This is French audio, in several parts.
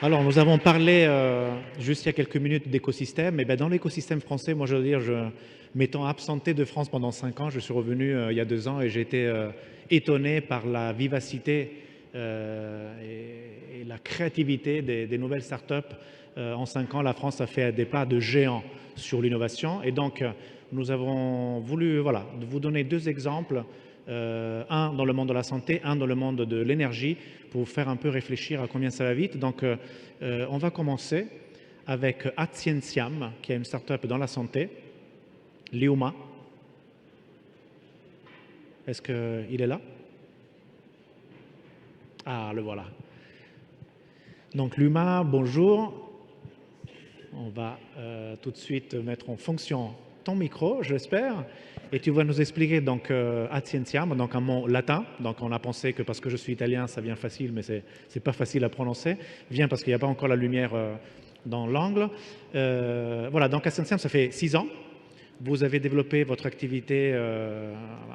Alors, nous avons parlé juste il y a quelques minutes d'écosystème. Et ben, dans l'écosystème français, moi, je veux dire, m'étant absenté de France pendant 5 ans, je suis revenu il y a 2 ans et j'ai été étonné par la vivacité et la créativité des nouvelles startups. En 5 ans, la France a fait des pas de géant sur l'innovation. Et donc, nous avons voulu voilà, vous donner 2 exemples, un dans le monde de la santé, un dans le monde de l'énergie, pour vous faire un peu réfléchir à combien ça va vite. Donc, on va commencer avec Adscientiam, qui est une startup dans la santé. Liuma, est-ce qu'il est là? Ah, le voilà. Donc, Luma, bonjour. On va tout de suite mettre en fonction ton micro, j'espère. Et tu vas nous expliquer donc Adscientiam, donc un mot latin. Donc on a pensé que parce que je suis italien, ça vient facile, mais c'est pas facile à prononcer. Vient parce qu'il n'y a pas encore la lumière dans l'angle. Voilà, donc Adscientiam, ça fait 6 ans. Vous avez développé votre activité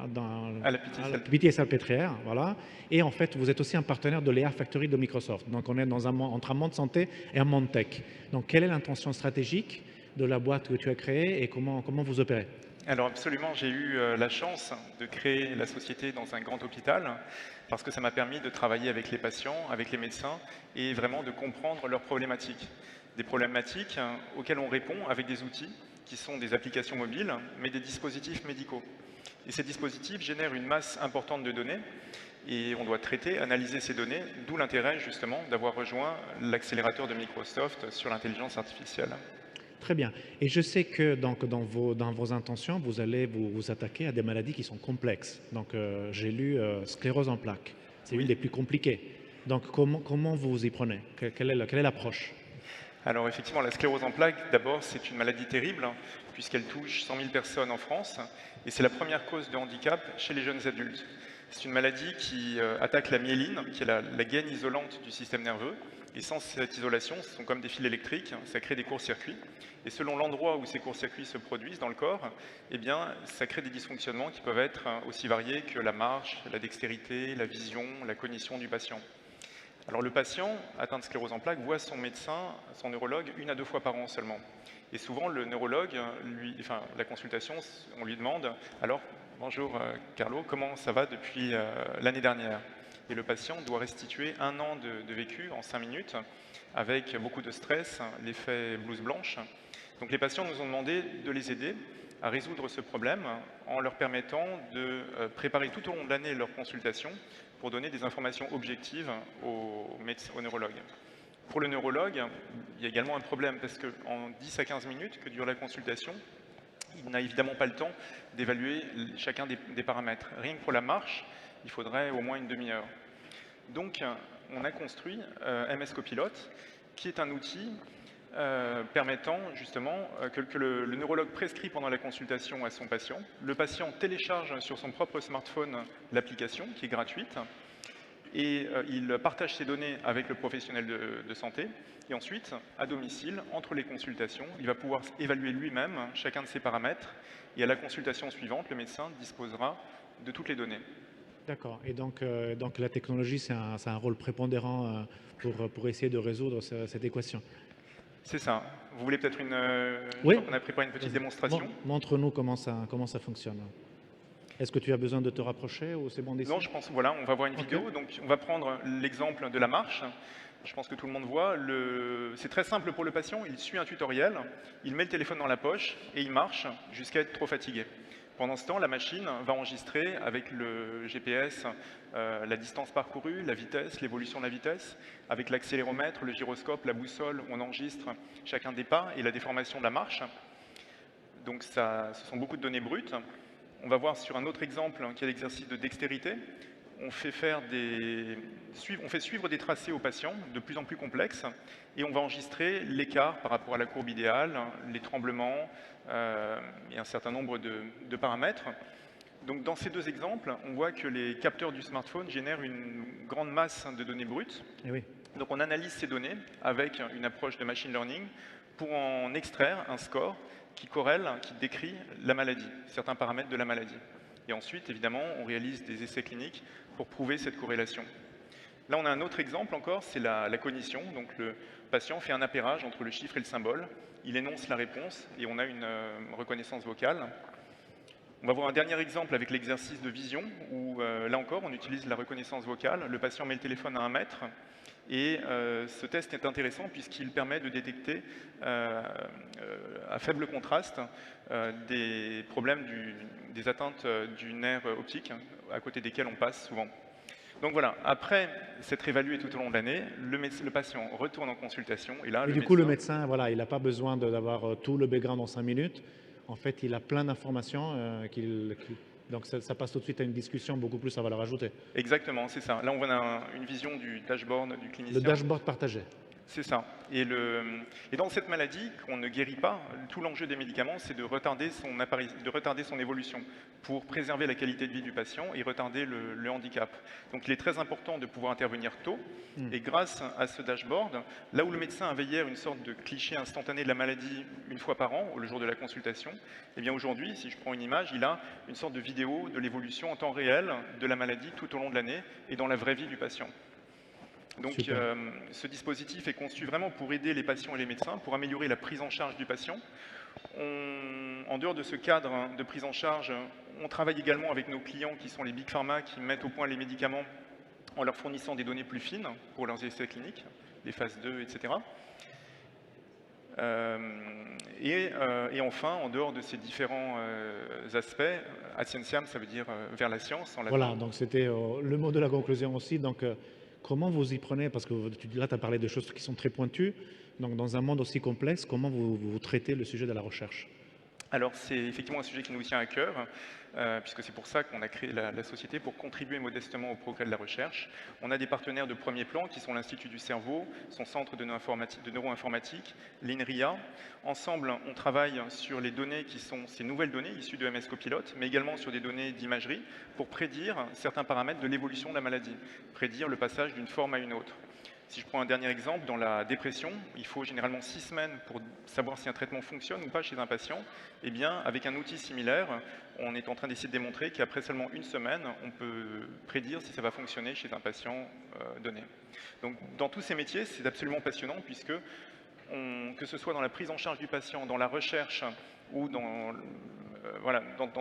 dans À la Pitié à la Salpêtrière. Pitié Salpêtrière, voilà. Et en fait, vous êtes aussi un partenaire de l'EA Factory de Microsoft. Donc, on est dans entre un monde santé et un monde tech. Donc, quelle est l'intention stratégique de la boîte que tu as créée et comment vous opérez? Alors absolument, j'ai eu la chance de créer la société dans un grand hôpital parce que ça m'a permis de travailler avec les patients, avec les médecins et vraiment de comprendre leurs problématiques. Des problématiques auxquelles on répond avec des outils qui sont des applications mobiles, mais des dispositifs médicaux. Et ces dispositifs génèrent une masse importante de données et on doit traiter, analyser ces données, d'où l'intérêt justement d'avoir rejoint l'accélérateur de Microsoft sur l'intelligence artificielle. Très bien. Et je sais que donc, dans vos intentions, vous allez vous attaquer à des maladies qui sont complexes. Donc, j'ai lu sclérose en plaques. C'est une Oui. des plus compliquées. Donc, comment vous vous y prenez? Quelle est l'approche? Alors effectivement, la sclérose en plaques, d'abord, c'est une maladie terrible, puisqu'elle touche 100 000 personnes en France, et c'est la première cause de handicap chez les jeunes adultes. C'est une maladie qui attaque la myéline, qui est la gaine isolante du système nerveux, et sans cette isolation, ce sont comme des fils électriques, ça crée des courts-circuits, et selon l'endroit où ces courts-circuits se produisent dans le corps, eh bien, ça crée des dysfonctionnements qui peuvent être aussi variés que la marche, la dextérité, la vision, la cognition du patient. Alors le patient atteint de sclérose en plaques voit son médecin, son neurologue, 1 à 2 fois par an seulement. Et souvent le neurologue, la consultation, on lui demande « Alors, bonjour Carlo, comment ça va depuis l'année dernière ?» Et le patient doit restituer 1 an de vécu en 5 minutes, avec beaucoup de stress, l'effet blouse blanche. Donc les patients nous ont demandé de les aider à résoudre ce problème en leur permettant de préparer tout au long de l'année leur consultation pour donner des informations objectives aux neurologues. Pour le neurologue, il y a également un problème parce qu'en 10 à 15 minutes que dure la consultation, il n'a évidemment pas le temps d'évaluer chacun des paramètres. Rien que pour la marche, il faudrait au moins une demi-heure. Donc, on a construit MS Copilot, qui est un outil permettant justement que le neurologue prescrit pendant la consultation à son patient. Le patient télécharge sur son propre smartphone l'application, qui est gratuite, et il partage ses données avec le professionnel de santé. Et ensuite, à domicile, entre les consultations, il va pouvoir évaluer lui-même chacun de ses paramètres. Et à la consultation suivante, le médecin disposera de toutes les données. D'accord. Et donc la technologie, c'est un rôle prépondérant pour essayer de résoudre cette équation. C'est ça. Vous voulez peut-être je Oui, crois qu'on a préparé une petite vas-y. démonstration. Montre-nous comment ça fonctionne. Est-ce que tu as besoin de te rapprocher ou c'est bon Non, d'ici? je pense, voilà, on va voir une Ok. vidéo. Donc, on va prendre l'exemple de la marche. Je pense que tout le monde voit. C'est très simple pour le patient. Il suit un tutoriel, il met le téléphone dans la poche et il marche jusqu'à être trop fatigué. Pendant ce temps, la machine va enregistrer avec le GPS la distance parcourue, la vitesse, l'évolution de la vitesse. Avec l'accéléromètre, le gyroscope, la boussole, on enregistre chacun des pas et la déformation de la marche. Donc ce sont beaucoup de données brutes. On va voir sur un autre exemple qui est l'exercice de dextérité. On fait suivre des tracés aux patients de plus en plus complexes et on va enregistrer l'écart par rapport à la courbe idéale, les tremblements et un certain nombre de paramètres. Donc dans ces 2 exemples, on voit que les capteurs du smartphone génèrent une grande masse de données brutes. Eh oui. Donc on analyse ces données avec une approche de machine learning pour en extraire un score qui corrèle, qui décrit la maladie, certains paramètres de la maladie. Et ensuite, évidemment, on réalise des essais cliniques pour prouver cette corrélation. Là, on a un autre exemple encore, c'est la cognition. Donc, le patient fait un appairage entre le chiffre et le symbole. Il énonce la réponse et on a une reconnaissance vocale. On va voir un dernier exemple avec l'exercice de vision, où là encore, on utilise la reconnaissance vocale. Le patient met le téléphone à 1 mètre, et ce test est intéressant puisqu'il permet de détecter à faible contraste des problèmes, des atteintes du nerf optique, à côté desquels on passe souvent. Donc voilà, après s'être évalué tout au long de l'année, le patient retourne en consultation, et là, Et du coup, le médecin, voilà, il n'a pas besoin d'avoir tout le background en 5 minutes. En fait, il a plein d'informations. Donc, ça passe tout de suite à une discussion beaucoup plus à valeur ajoutée. Exactement, c'est ça. Là, on voit une vision du dashboard du clinicien. Le dashboard partagé. C'est ça. Et dans cette maladie qu'on ne guérit pas, tout l'enjeu des médicaments, c'est de retarder son évolution pour préserver la qualité de vie du patient et retarder le handicap. Donc il est très important de pouvoir intervenir tôt. Et grâce à ce dashboard, là où le médecin avait hier une sorte de cliché instantané de la maladie une fois par an, le jour de la consultation, eh bien aujourd'hui, si je prends une image, il a une sorte de vidéo de l'évolution en temps réel de la maladie tout au long de l'année et dans la vraie vie du patient. Donc ce dispositif est conçu vraiment pour aider les patients et les médecins, pour améliorer la prise en charge du patient. En dehors de ce cadre de prise en charge, on travaille également avec nos clients qui sont les Big Pharma, qui mettent au point les médicaments en leur fournissant des données plus fines pour leurs essais cliniques, les phases 2, etc. Et enfin, en dehors de ces différents aspects, Scientiam, ça veut dire vers la science en latin. Voilà, donc c'était le mot de la conclusion aussi. Donc, comment vous y prenez? Parce que là, tu as parlé de choses qui sont très pointues. Donc, dans un monde aussi complexe, comment vous traitez le sujet de la recherche? Alors, c'est effectivement un sujet qui nous tient à cœur, puisque c'est pour ça qu'on a créé la société, pour contribuer modestement au progrès de la recherche. On a des partenaires de premier plan qui sont l'Institut du cerveau, son centre de neuroinformatique, l'INRIA. Ensemble, on travaille sur les données qui sont ces nouvelles données issues de MS Copilote, mais également sur des données d'imagerie pour prédire certains paramètres de l'évolution de la maladie, prédire le passage d'une forme à une autre. Si je prends un dernier exemple, dans la dépression, il faut généralement 6 semaines pour savoir si un traitement fonctionne ou pas chez un patient. Eh bien, avec un outil similaire, on est en train d'essayer de démontrer qu'après seulement 1 semaine, on peut prédire si ça va fonctionner chez un patient donné. Donc, dans tous ces métiers, c'est absolument passionnant puisque, que ce soit dans la prise en charge du patient, dans la recherche ou dans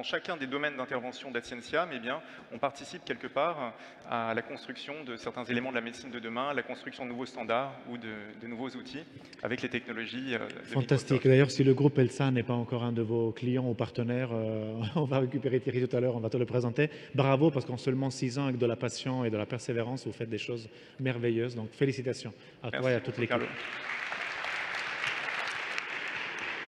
chacun des domaines d'intervention d'Adscientiam, eh bien, on participe quelque part à la construction de certains éléments de la médecine de demain, à la construction de nouveaux standards ou de nouveaux outils avec les technologies de Fantastique. Microsoft. D'ailleurs, si le groupe ELSA n'est pas encore un de vos clients ou partenaires, on va récupérer Thierry tout à l'heure, on va te le présenter. Bravo, parce qu'en seulement 6 ans, avec de la passion et de la persévérance, vous faites des choses merveilleuses. Donc, félicitations à toi et à toute l'équipe. Carlo.